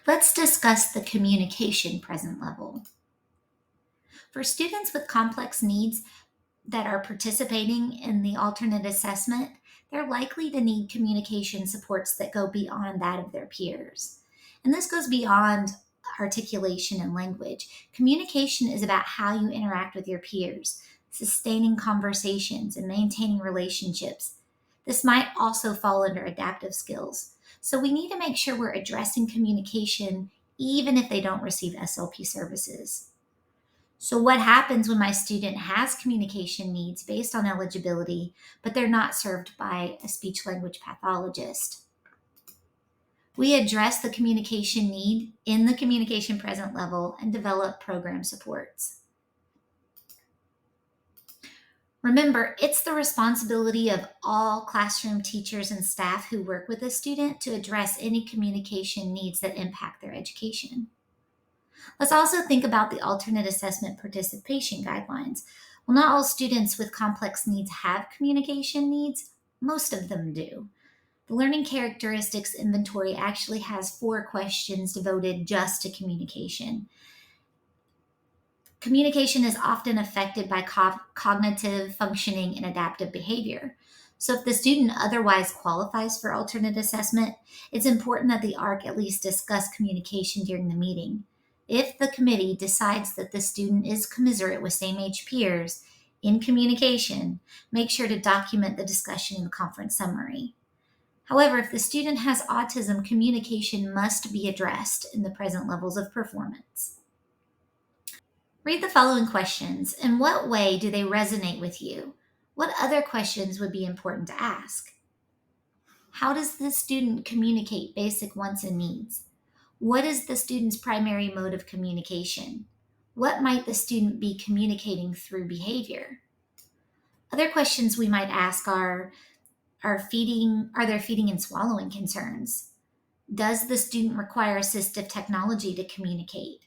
Let's discuss the communication present level. For students with complex needs that are participating in the alternate assessment, they're likely to need communication supports that go beyond that of their peers. And this goes beyond articulation and language. Communication is about how you interact with your peers, sustaining conversations, and maintaining relationships. This might also fall under adaptive skills. So we need to make sure we're addressing communication even if they don't receive SLP services. So, what happens when my student has communication needs based on eligibility, but they're not served by a speech language pathologist? We address the communication need in the communication present level and develop program supports. Remember, it's the responsibility of all classroom teachers and staff who work with a student to address any communication needs that impact their education. Let's also think about the alternate assessment participation guidelines. Well, not all students with complex needs have communication needs, most of them do. The Learning Characteristics Inventory actually has 4 questions devoted just to communication. Communication is often affected by cognitive functioning and adaptive behavior. So, if the student otherwise qualifies for alternate assessment, it's important that the ARC at least discuss communication during the meeting. If the committee decides that the student is commiserate with same age peers in communication, make sure to document the discussion in the conference summary. However, if the student has autism, communication must be addressed in the present levels of performance. Read the following questions. In what way do they resonate with you? What other questions would be important to ask? How does the student communicate basic wants and needs? What is the student's primary mode of communication? What might the student be communicating through behavior? Other questions we might ask are there feeding and swallowing concerns? Does the student require assistive technology to communicate?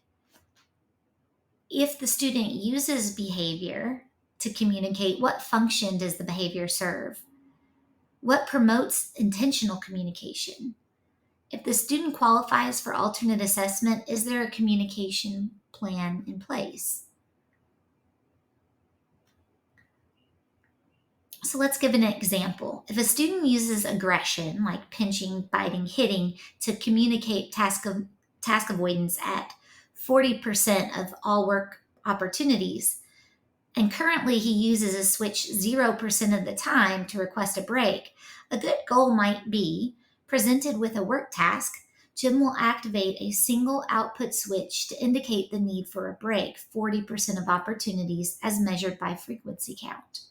If the student uses behavior to communicate, what function does the behavior serve? What promotes intentional communication? If the student qualifies for alternate assessment, is there a communication plan in place? So let's give an example. If a student uses aggression, like pinching, biting, hitting, to communicate task avoidance at 40% of all work opportunities, and currently he uses a switch 0% of the time to request a break, a good goal might be, presented with a work task, Jim will activate a single output switch to indicate the need for a break 40% of opportunities as measured by frequency count.